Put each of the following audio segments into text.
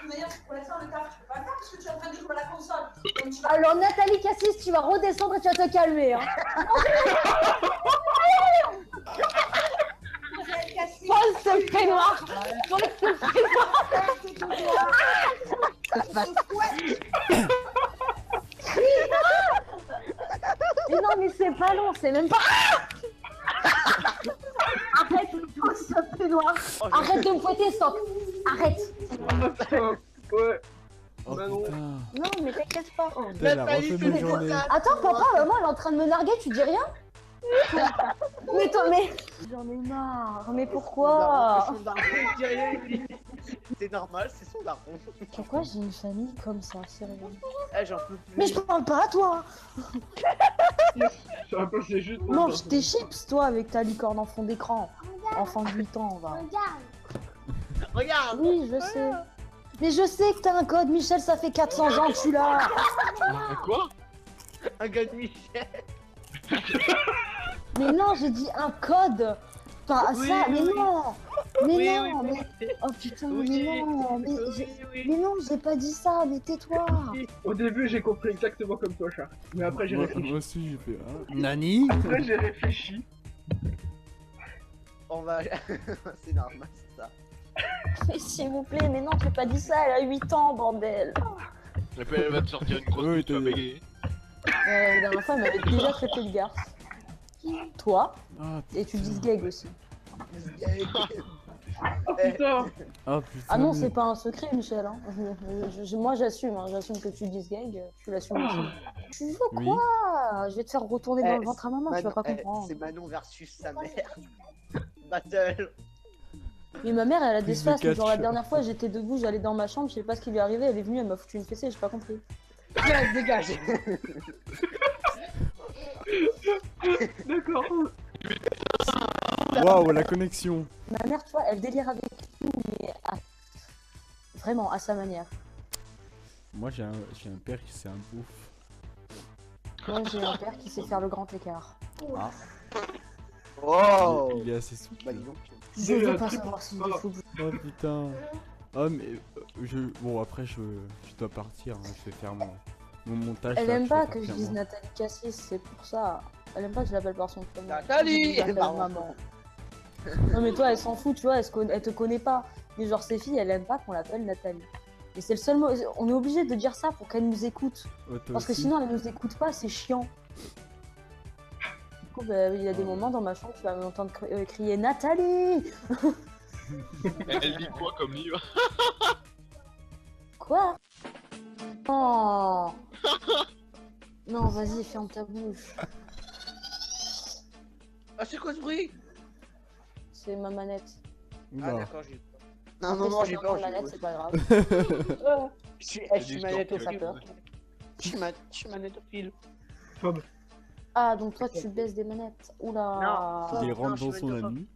D'ailleurs, pour l'instant, le taf, tu peux pas le faire parce que tu es en train de jouer à la console. Donc, tu vas... Alors Nathalie Cassis, tu vas redescendre et tu vas te calmer. Hein. Paul ce peignoir. Paul ce peignoir. Mais non, mais c'est pas long, c'est même pas... Arrête, Paul ce peignoir. Arrête de me fouetter, stop. Arrête. Ouais. Oh Bah non. putain. Non, mais t'inquiète pas. Putain, elle a refait mes journées. Attends, papa, maman, elle est en train de me narguer, tu dis rien? Mais toi, mais... J'en ai marre, mais pourquoi? Son daron, il dit rien, lui. C'est normal, c'est son daron. Pourquoi j'ai une famille comme ça, sérieux? Eh, j'en peux plus. Mais je parle pas à toi! Ça va passer juste. Mange tes chips, toi, avec ta licorne en fond d'écran. Enfant de 8 ans, va. Regarde. Oui, je sais. Mais je sais que t'as un code, Michel, ça fait 400 ans que tu l'as. Quoi? Un gars de Michel. Mais non, j'ai dit un code. Pas Oui, ça, mais oui. non. Mais Oui, non, oui, mais... Oh putain, Oui, mais non, mais... Mais non, j'ai pas dit ça, mais tais-toi. Au début, j'ai compris exactement comme toi, chat. Mais après, j'ai Moi réfléchi. aussi, j'ai fait. Ah. Nani? Après, j'ai réfléchi. On va... c'est normal, c'est ça. Mais s'il vous plaît, mais non, j'ai pas dit ça, elle a 8 ans, bordel. Et puis elle va te sortir une grosse Oui, bite, tu vas t'es- bégayer. La dernière fois, elle m'avait déjà traité de garce. Toi, Ah, et tu dis gag aussi. Oh putain. ah putain. Ah non, c'est pas un secret, Michel. Hein. Moi, j'assume, hein. J'assume que tu dises gag, tu l'assumes aussi. Tu veux Oui. quoi? Je vais te faire retourner dans Eh, le ventre à maman, tu vas pas comprendre. C'est Manon versus sa mère. Battle. Mais ma mère, elle a des Plus de spasmes. Genre, la catch. dernière fois, j'étais debout, j'allais dans ma chambre, je sais pas ce qui lui est arrivé, elle est venue, elle m'a foutu une fessée, j'ai pas compris. Dégage, dégage. D'accord. Waouh, la connexion. Ma mère, tu vois, elle délire avec nous, mais vraiment, à sa manière. Moi, j'ai un père qui c'est un bouffe. Moi, j'ai un père qui sait faire le grand écart. Ah. Oh. Il est assez souple. Bah dis donc. Je veux pas savoir si il faut... Oh putain. Oh mais bon après je dois partir, hein. Je vais faire mon montage. Elle là, aime je pas vais que je partir, dise moi. Nathalie Cassis, c'est pour ça. Elle aime pas que je l'appelle par son prénom. Nathalie. Je l'appelle maman. Non mais toi, elle s'en fout, tu vois, elle te connaît pas. Mais genre, ces filles, elle aime pas qu'on l'appelle Nathalie. Et c'est le seul mot. On est obligé de dire ça pour qu'elle nous écoute. Oh, toi Parce que aussi sinon, elle nous écoute pas, c'est chiant. Du coup, bah, il y a des moments dans ma chambre, tu vas m'entendre crier Nathalie. Elle dit quoi comme livre? Quoi? Oh. Non, vas-y, ferme ta bouche. Ah, c'est quoi ce bruit? C'est ma manette. Ah Oula. d'accord, j'ai eu peur. Non, j'ai peur. La manette, c'est pas grave. Je suis du manette au temps, fil. peur. Je suis manette au fil. Ah, donc toi, tu baisses des manettes. Oula. Non. Il Non, rentre je dans suis son mettre ami.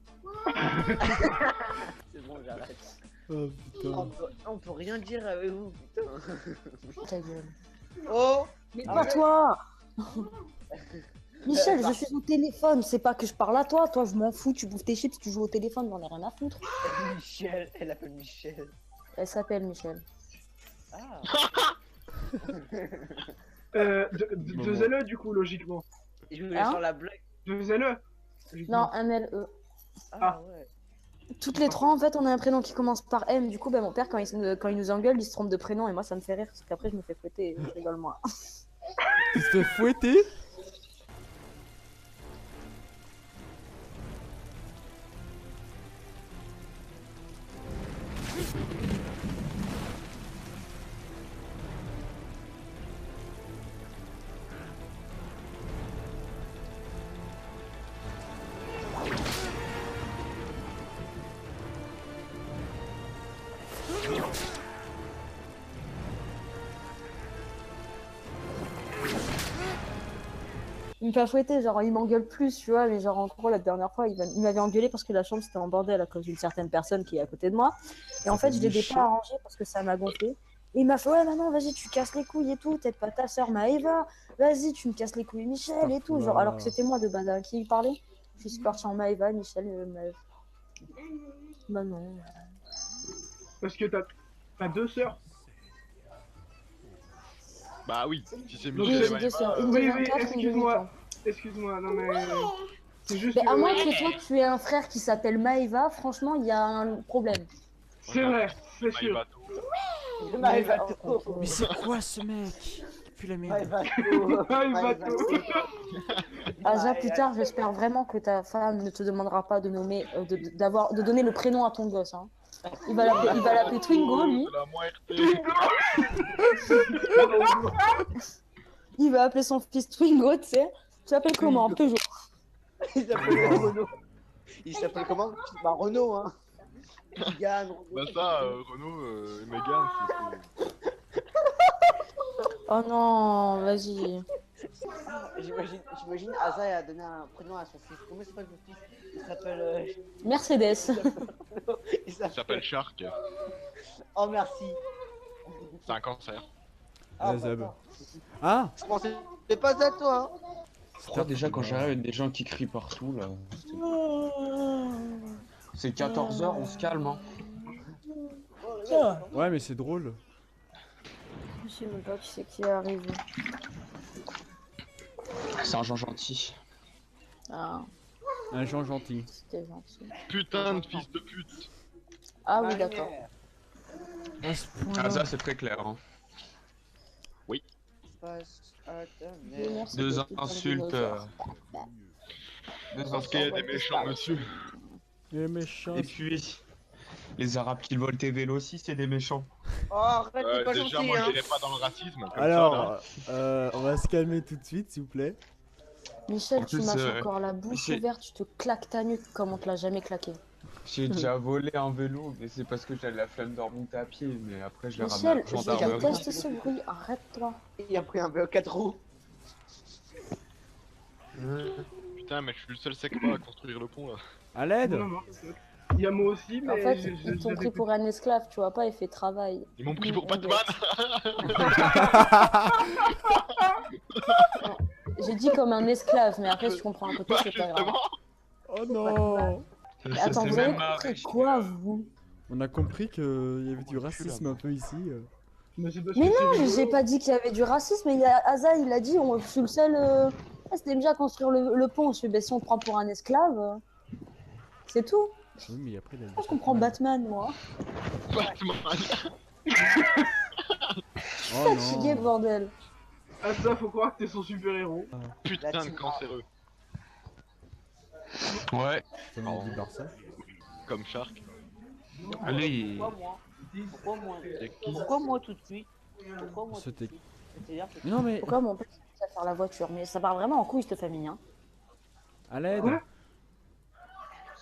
C'est bon, j'arrête. Oh putain. On peut rien dire avec vous, putain. Ta gueule. Oh. Mais Ah pas ouais. toi. Michel, je suis au téléphone, c'est pas que je parle à toi. Toi, je m'en fous, tu bouffes tes chips, tu joues au téléphone, j'en ai rien à foutre. Michel, elle appelle Michel. Elle s'appelle Michel. Ah. Deux du coup, logiquement. Et je voulais Hein faire la blague. Deux Non, MLE. Ah ouais. Toutes les trois, en fait, on a un prénom qui commence par M. Du coup, ben, mon père, quand il nous engueule, il se trompe de prénom. Et moi, ça me fait rire, parce qu'après, je me fais fouetter et je rigole moi. Tu te fais fouetter? Il me fait fouetter, genre, il m'engueule plus, tu vois. Mais genre, en gros, la dernière fois, il m'avait engueulé parce que la chambre, c'était en bordel à cause d'une certaine personne qui est à côté de moi. Et en fait, je l'ai pas arrangé parce que ça m'a gonflé. Et il m'a fait, ouais, maman, vas-y, tu casses les couilles et tout. T'aides pas ta soeur Maëva. Vas-y, tu me casses les couilles, Michel et tout. Genre, alors que c'était moi de base à qui il parlait. Je suis partie en Maëva, Michel, Maëva. Bah non. Parce que t'as T'as 2 sœurs. Bah oui, si c'est Oui, Michel et j'ai deux Maëva, sœurs, une de Oui, 24, une de 8 excuse-moi. ans. Excuse-moi, non mais... C'est juste Mais à que... moins que toi tu aies un frère qui s'appelle Maëva, franchement il y a un problème. C'est vrai, c'est sûr. Maëva, tout. Maëva, Mais c'est quoi ce mec qui pue la merde? Asa, plus tard, j'espère vraiment que ta femme ne te demandera pas de nommer, de donner le prénom à ton gosse. Hein. Il va l'appeler Twingo, lui. De la muerte. Il va appeler son fils Twingo, tu sais. Tu t'appelles comment? Peugeot. Il s'appelle Renaud. Il s'appelle comment? Bah Renaud, hein. Yann, Renaud. Bah ça, Renaud et Megan, c'est... Oh non, vas-y. J'imagine Asa a donné un prénom à son fils. Comment s'appelle son fils? Il s'appelle... Mercedes. il Il s'appelle Shark. Oh merci. C'est un cancer. Ah, bah, Zab. attends. Ah, Je pensais c'est pas à toi, hein. Je crois déjà quand j'arrive des gens qui crient partout là. C'est 14h, on se calme hein. ouais, mais c'est drôle. Je sais même pas qui c'est qui est arrivé. C'est un gens gentil. Ah, Un Jean gentil. c'était gentil. Putain de fils de pute. Ah oui, d'accord. À ce Ah point-là. ça c'est très clair hein. Merci, Deux petit insultes. dinosaure. Parce qu'il y a des méchants monsieur. Les méchants. Et puis les arabes qui volent tes vélos aussi c'est des méchants. Oh arrête, t'es pas Déjà, gentil, moi, hein. j'irai pas dans le racisme. Comme ça, là. Alors, on va se calmer tout de suite, s'il vous plaît. Michel, En tu plus, m'as encore la bouche j'ai- ouverte, tu te claques ta nuque comme on te l'a jamais claqué. J'ai déjà volé un vélo mais c'est parce que j'avais la flemme de remonter à pied mais après je l'ai ramené Michel, à la je gendarmerie. déteste ce bruit, arrête-toi. Il a pris un V4 roues. Putain, mais je suis le seul sec pas à construire le pont là. À l'aide. Non, non, il y a moi aussi, mais... En fait, ils t'ont pris pour un esclave, tu vois pas, il fait travail. Ils m'ont pris pour On Batman. J'ai dit comme un esclave, mais après, si tu comprends un peu plus, Bah, c'est pas grave. justement. Oh non. Mais Ça, attends, c'est vous avez même un compris riche. quoi, vous? On a compris qu'il y avait du racisme un peu ici. Mais c'est parce Mais que c'est non, rigolo. j'ai pas dit qu'il y avait du racisme, mais il y a Asa, il a dit, je suis le seul... Ah, c'était déjà à construire le pont, je fais, ben, si on te prend pour un esclave, c'est tout. Oui, mais après, il a dit Je comprends Batman, moi. Batman. Oh Fatigué, non. bordel. Ah ça, faut croire que t'es son super-héros. Putain de cancéreux. Ouais. Comme on dit Barça. Comme Shark. Allez. Pourquoi moi? Pourquoi moi? Et qui Pourquoi moi tout de suite? Pourquoi moi tout de C'était. suite? C'est-à-dire que... Mais non, mais. Pourquoi mon père s'est à faire la voiture? Mais ça part vraiment en couille, cette famille, hein. À l'aide. Quoi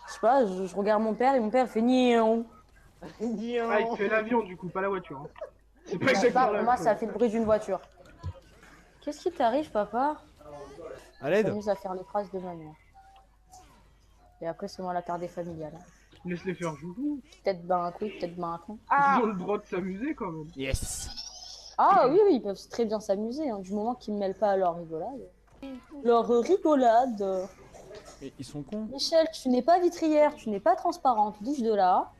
Je sais pas, je regarde mon père et mon père fait nion. Ah, il fait l'avion du coup, pas la voiture. Hein. C'est pas Je sais pas, exactement pour la moi, même ça chose. fait le bruit d'une voiture. Qu'est-ce qui t'arrive, papa? À Je l'aide. m'amuse à faire les phrases de ma mère. Et après, c'est moi la tardée familiale. Laisse-les faire joujou. Peut-être ben un couille, peut-être ben un con. Ils ont le droit de s'amuser quand même. Yes. Ah oui, oui, ils peuvent très bien s'amuser, hein, du moment qu'ils me mêlent pas à leur rigolade. Leur rigolade. Mais ils sont cons. Michel, tu n'es pas vitrière, tu n'es pas transparente, bouge de là.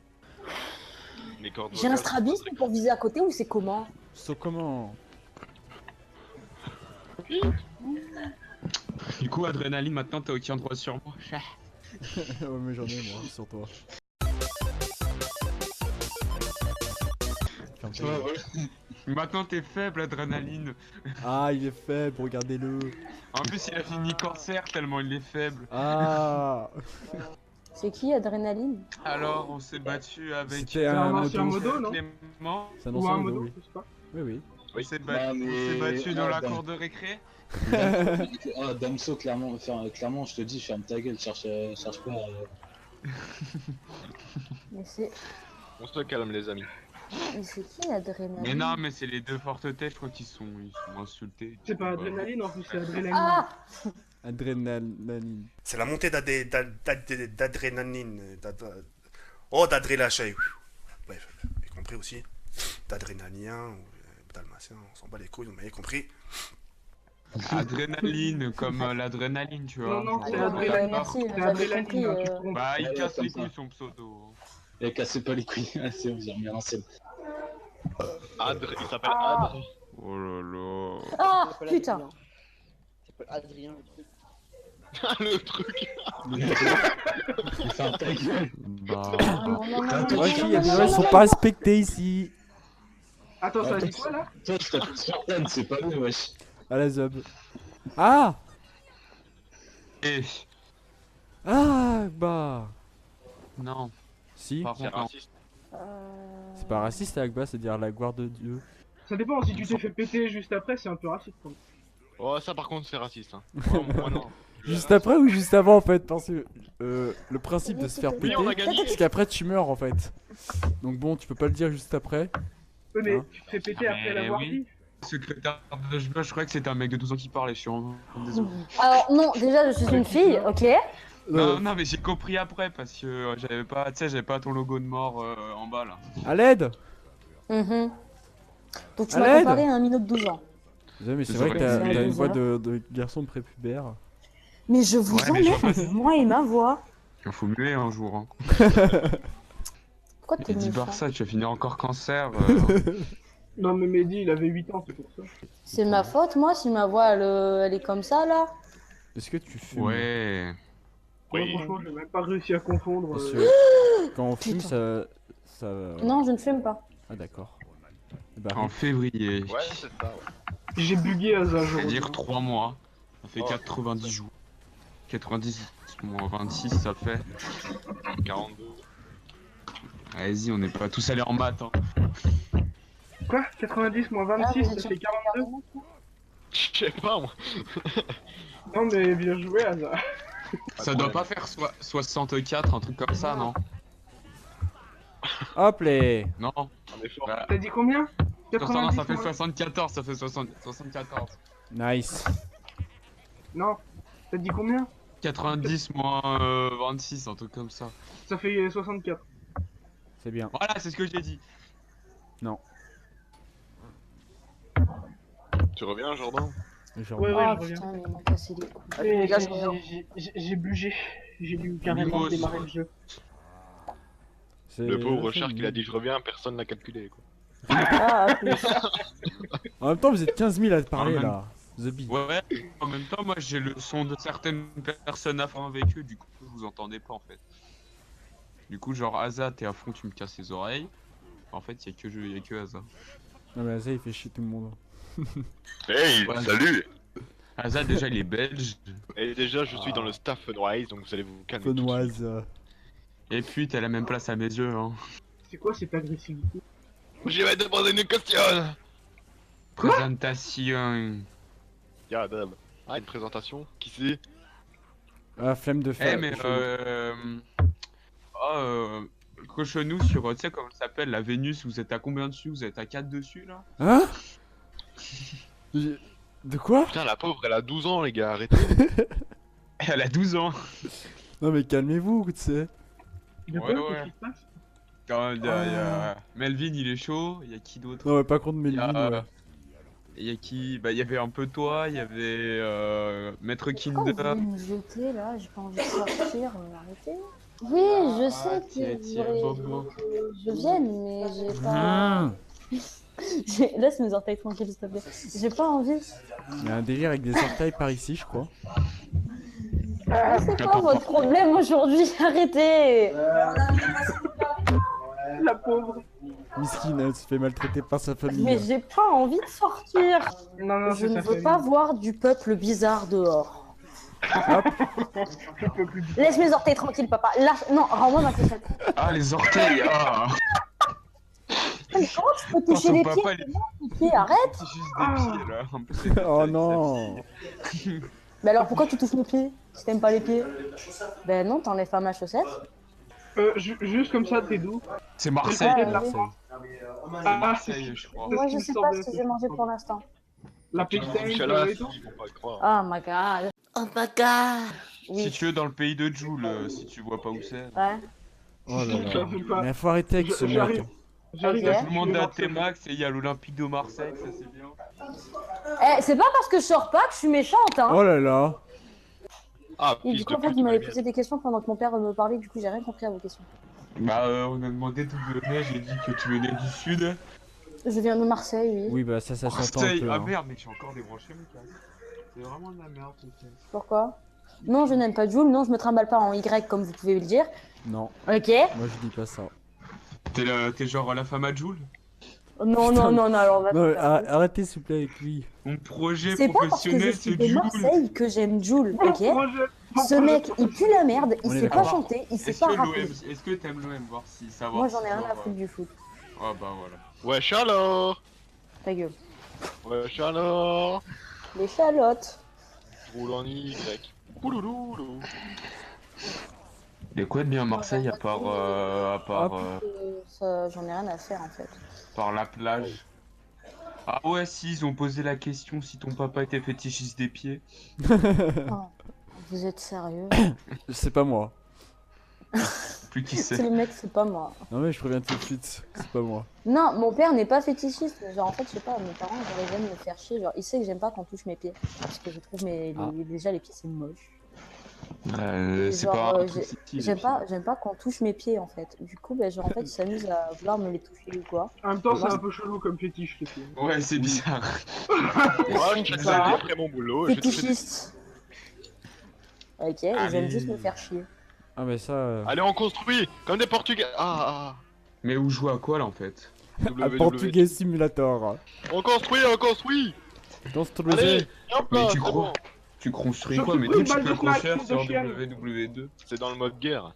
Les cordes J'ai un vocales. strabisme pour viser à côté ou c'est comment? So comment? Du coup adrénaline maintenant t'as aucun droit sur moi. Ouais, mais j'en ai moi, sur toi. Ferme ta gueule. Maintenant t'es faible adrénaline. Ah, il est faible, regardez-le. En plus il a fini cancer tellement il est faible. Ah. C'est qui, Adrénaline? Alors on s'est battu avec C'était un un ancien modo. modo, non Clément. C'est un Ou ancien un modo, modo, oui. je sais pas. Oui, oui. On s'est Non, battu, mais- dans la ah, cour de récré. Ah, Damso, clairement, clairement, je te dis, ferme ta gueule, cherche pas. Mais c'est On se calme les amis. qui, Adrénaline? Mais non mais c'est les deux fortes têtes je crois qu'ils sont insultés. C'est pas adrénaline en plus, c'est adrénaline. Ah! Adrénaline. C'est la montée d'adrénaline. Oh, d'adrénaline. Ouais, vous avez compris aussi. D'adrénalien ou dalmatien, on s'en bat les couilles, vous m'avez compris. Adrénaline comme l'adrénaline tu vois. Non, non, c'est Attends, adrénaline. merci, C'est j'avais adrénaline, compris. hein, tu te trompes. Bah il Ouais, casse comme les ça. couilles son pseudo. Et cassez pas les couilles, c'est on vient bien l'ancienne. Adrien, il s'appelle Adrien. Oh là là. Ah, Il s'appelle putain. Adrien. Il s'appelle Adrien, le truc. Le truc. Enfin, ta gueule. Bah. Non, non, non, non, Ouais, non, il y a non, des non, gens qui non, sont non. pas respectés ici. Attends, ça a dit quoi là? Toi, tu t'appelles Spartan, c'est pas vrai, wesh. À la zob. Ah. Eh, Ah, bah. non. Si. Par C'est contre, non. raciste. C'est pas raciste, Agba, c'est dire la gloire de Dieu. Ça dépend, si tu t'es fait péter juste après, c'est un peu raciste. Quoi. Oh, ça par contre, c'est raciste. Hein. Moi, non. Juste après ou juste avant en fait, parce que le principe de se faire péter, Oui, on a gagné. c'est qu'après tu meurs en fait. Donc bon, tu peux pas le dire juste après. Ouais, mais Hein? tu te fais péter Ah, après mais l'avoir oui. dit. Secrétaire de je croyais que c'était un mec de 12 ans qui parlait, je suis désolé. Alors, non, déjà, je suis une fille, ok. Non, non, mais j'ai compris après parce que j'avais pas, tu sais, j'avais pas ton logo de mort en bas là. À l'aide. Mhm. Donc, tu À m'as l'aide. comparé à un minot de 12 ans. Mais c'est Ça vrai que aurait t'as pu t'as une être voix bizarre. de garçon prépubère. Mais je vous Ouais, mais je vois emmerde, moi et ma voix. Il faut muer un jour. Hein. Pourquoi t'es Et dis méchant? Barça, tu vas finir encore cancer. Non, mais Mehdi, il avait 8 ans, c'est pour ça. C'est ma faute, moi, si ma voix, elle est comme ça, là? Est-ce que tu fumes? Ouais. Moi, Oui. franchement, j'ai même pas réussi à confondre. Parce que quand on fume, ça. Non, je ne fume pas. Ah d'accord. Bah, En février. Ouais, c'est ça. Ouais. J'ai bugué à ça, je C'est-à-dire reviens. 3 mois. Ça fait Oh. 90 jours. 90 moins 26, ça fait. 42. Vas-y, on n'est pas tous allés en maths. Hein. Quoi 90 moins Ah, 26, vous ça étiez fait 42? Je sais pas, moi. Non, mais bien joué, Asa. Ça doit pas faire 64, un truc comme ça, non? Hop les. Non. On est fort. Bah, T'as dit combien non, 90 ça fait moins... 74, ça fait 74. Nice. Non, t'as dit combien 90 moins 26, un truc comme ça. Ça fait 64. C'est bien. Voilà, c'est ce que j'ai dit. Tu reviens, Jordan? Genre, Ouais, ouais, Ah, je reviens. putain, mais il m'a cassé les couilles. Mais Les gars, je reviens. j'ai bugé. J'ai dû carrément Niveau démarrer le jeu. c'est- Le pauvre c'est Shark, il a bien. dit je reviens, personne n'a calculé. Quoi. Ah, à plus. En même temps, vous êtes 15 000 à te parler Ah, là. The Bee. Ouais, en même temps, moi j'ai le son de certaines personnes à fond avec eux, du coup je vous entendais pas en fait. Du coup, genre Asa, t'es à fond, tu me casses les oreilles. En fait, y'a que Asa. Non, mais ça, il fait chier tout le monde. Hey, Ouais. salut. Asa, déjà, il est belge. Et déjà, je suis dans le staff Funwise, donc vous allez vous calmer. tout de suite. Fenoise. Et puis, t'as la même place à mes yeux, hein. C'est quoi cette agressivité? Je vais te poser une question. Présentation. Ya, Dab. Ah, une présentation? Qui c'est? Ah, flemme de Eh, faire. mais cochonou sur, tu sais comment ça s'appelle, la Vénus, vous êtes à combien dessus? Vous êtes à 4 dessus là? Hein? De quoi? Putain, la pauvre, elle a 12 ans, les gars, arrêtez. Elle a 12 ans. Non, mais calmez-vous, tu sais. De Ouais, quoi? ouais. Qu'est-ce qui se passe? Quand il y a Melvin, il est chaud. Il y a qui d'autre? Non, mais pas contre Il y Melvin, a- ouais. Il y a qui? Bah, il y avait un peu toi, il y avait Maître Pourquoi vous Kinder. voulez me jeter là? J'ai pas envie de sortir, arrêtez. Oui, je sais tiens, que tiens, Bobo. je vienne, mais j'ai pas. Mmh. Laisse mes orteils tranquilles, s'il te plaît. J'ai pas envie. Il y a un délire avec des orteils par ici, je crois. C'est quoi votre problème aujourd'hui? Arrêtez. La pauvre. Miskine, elle se fait maltraiter par sa famille. Mais j'ai pas envie de sortir. Non, non, Je c'est ne sa veux pas famille. voir du peuple bizarre dehors. Je peux plus. Laisse mes orteils tranquilles, papa. Là, non, rends-moi ma pochette. Ah, les orteils! Ah! Mais comment tu peux toucher Son les papa, pieds? il Les pieds, arrête. est juste des pieds là. En plus, c'est des Oh tailles, non! Mais alors pourquoi tu touches mes pieds si t'aimes pas les pieds? Ben non, t'enlèves pas ma chaussette. Juste comme ça, t'es doux. C'est Marseille. Ouais, Marseille. C'est Ah, Marseille, je crois. Moi je sais pas ce que j'ai mangé pour l'instant. La Tu pixel touches à la et tout. ils vont pas le croire. Oh my god. Oh my god. Si Oui, tu veux, dans le pays de Joule, si tu vois pas où c'est. ouais. Oh là là. J'arrive pas. Mais faut arrêter avec ce mec. J'arrive. J'arrive Ok. à Tout le monde est à suivre T-Max et il y a l'Olympique de Marseille, ça c'est bien. Eh, c'est pas parce que je sors pas que je suis méchante, hein. Oh là là. Ah, Et du fils coup, de en fait, pute, vous m'avez il posé des questions pendant que mon père me parlait, du coup, j'ai rien compris à vos questions. Bah, on a demandé d'où tu venais, j'ai dit que tu venais du sud. Je viens de Marseille, oui. Oui, bah ça s'entend un Marseille. peu. Ah hein. merde, mec, j'ai encore débranché mon casque. C'est vraiment de la merde, ton casque. Pourquoi? Non, je n'aime pas Joule, non, je me trimballe pas en Y comme vous pouvez le dire. Non, Ok. moi je dis pas ça. T'es genre la femme à Joule? Non, non, non, non, alors on va Non, mais pas faire. arrêtez s'il vous plaît avec lui. Mon projet C'est pas parce que je professionnel, suis c'est de Joule. Marseille que j'aime Joule, ok? Mon Ce projet- mec, il pue la merde, il On est sait pas d'accord. chanter, il sait Est-ce pas que rapper. l'OM, est-ce que t'aimes l'OM, voir si savoir. Moi, j'en ai si rien à genre, foutre du foot. Ah bah voilà. Wesh alors. Ta gueule. Wesh alors. Les chalottes. Roule en Y. Oulouloulou. Et quoi de bien à Marseille à part J'en ai rien à faire en fait. par la plage? Ah ouais, si ils ont posé la question si ton papa était fétichiste des pieds. Vous êtes sérieux? C'est pas moi. Plus qui C'est sait. le mec, c'est pas moi. Non mais je préviens tout de suite, c'est pas moi. Non, mon père n'est pas fétichiste, mais genre en fait, je sais pas, mes parents, genre, ils aiment me faire chier. Genre, il sait que j'aime pas qu'on touche mes pieds. Parce que je trouve déjà les pieds, c'est moche. C'est Genre, pas un j'ai- truc sexy, J'aime pas qu'on touche mes pieds en fait. Du coup, ben, genre en fait, ils s'amusent à vouloir me les toucher ou quoi. En même temps, c'est un peu chelou comme fétiche, les filles. Ouais, c'est bizarre. Moi, je Ça. fais mon boulot. Je te fais des... Fétichiste. Ok, ils Allez. aiment juste me faire chier. Ah mais ça... Allez, on construit comme des Portugais. Ah, Mais où jouer à quoi là en fait? ah. Un portugais simulator. On construit, on construit. Construisez. Allez, hop Mais là, tu c'est crois bon. Tu construis Je quoi? te Mais prie, tout tu balle peux de construire snipe, sur de chienne. WW2. C'est dans le mode guerre.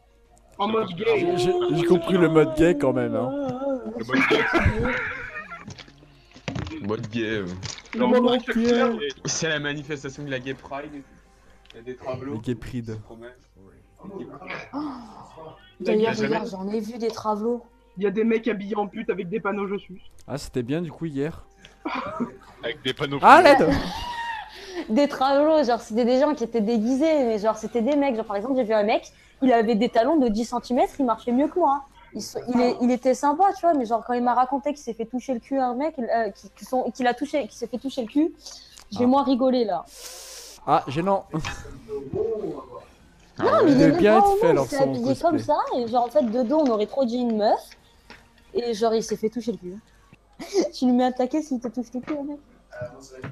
En mode gay. J'ai compris le mode gay quand même. Hein. Le mode guerre. Mode gay. Le mode sexuel. C'est la manifestation de la Gay Pride. Il y a des Le tableaux. gay pride. D'ailleurs, Il y a regarde, j'en ai vu des travelots. Il y a des mecs habillés en pute avec des panneaux je suis. Ah c'était bien du coup hier. Avec des panneaux. Ah l'aide. Des travelots, genre c'était des gens qui étaient déguisés, mais genre c'était des mecs. Genre par exemple, j'ai vu un mec, il avait des talons de 10 cm, il marchait mieux que moi. Il était sympa, tu vois, mais genre quand il m'a raconté qu'il s'est fait toucher le cul à un mec, qu'il s'est fait toucher le cul, j'ai Ah. moins rigolé là. Ah gênant. Non, mais il devait aimait bien pas être au fait, moins, alors, il s'est son habillé cosplay. comme ça, et genre en fait de dos on aurait trop dit une meuf, et genre il s'est fait toucher le cul. Tu lui mets un taquet s'il te touche le cul, mec.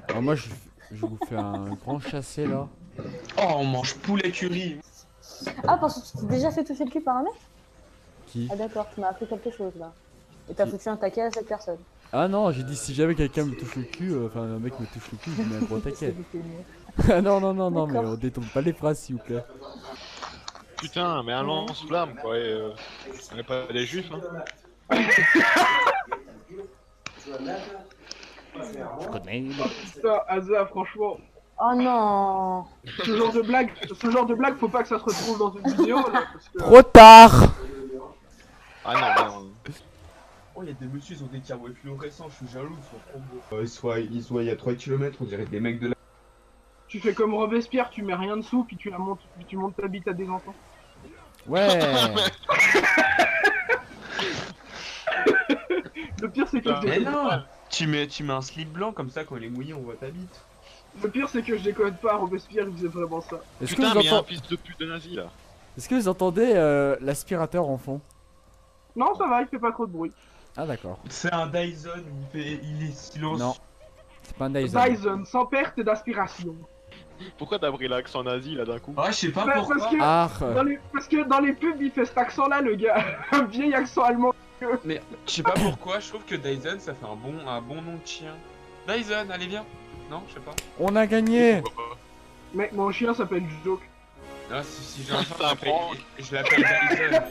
Alors moi je vous fais un grand chassé là. Oh, on mange poulet curry. Ah, parce que tu t'es déjà fait toucher le cul par un mec? Qui? Ah d'accord, tu m'as appris quelque chose là. Et t'as foutu un taquet à cette personne. Ah non, j'ai dit si jamais quelqu'un me touche le cul, enfin un mec me touche le cul, je lui mets un gros C'est taquet. beaucoup mieux. Ah non non non non mais D'accord. on détourne pas les phrases s'il vous plaît. Putain, mais un lance-flamme quoi. On n'est pas des juifs, hein. Je connais. Putain, Asa, franchement, Oh non. ce genre de blague, faut pas que ça se retrouve dans une vidéo là. Parce que... Trop tard. Ah non, non. Oh, il y a des messieurs, ils ont des carreaux fluorescents, je suis jaloux, ils sont trop beaux. Ils sont il y a 3 km, on dirait des mecs de la. Tu fais comme Robespierre, tu mets rien dessous, puis tu montes ta bite à des enfants. Ouais. Le pire c'est que je Mais décode non pas. tu mets un slip blanc comme ça, quand il est mouillé, on voit ta bite. Le pire c'est que je décode pas, Robespierre il faisait vraiment ça. Est-ce que, Putain, vous mais il y a un entendez... fils de pute de nazi là. Est-ce que vous entendez l'aspirateur en fond? Non, ça va, il fait pas trop de bruit. Ah d'accord. C'est un Dyson, il est silencieux. Non. C'est pas un Dyson. Dyson, sans perte d'aspiration. Pourquoi t'as pris l'accent nazi là d'un coup? Ah, je sais pas Bah, pourquoi. parce que, Ah. parce que dans les pubs il fait cet accent là, le gars. Un vieil accent allemand. Mais je sais pas pourquoi, je trouve que Dyson ça fait un bon nom de chien. Dyson, allez viens. Non, je sais pas. On a gagné. Pourquoi pas? Mec, mon chien s'appelle Joke. Ah, si j'ai un chat, C'est un prank. je l'appelle Dyson.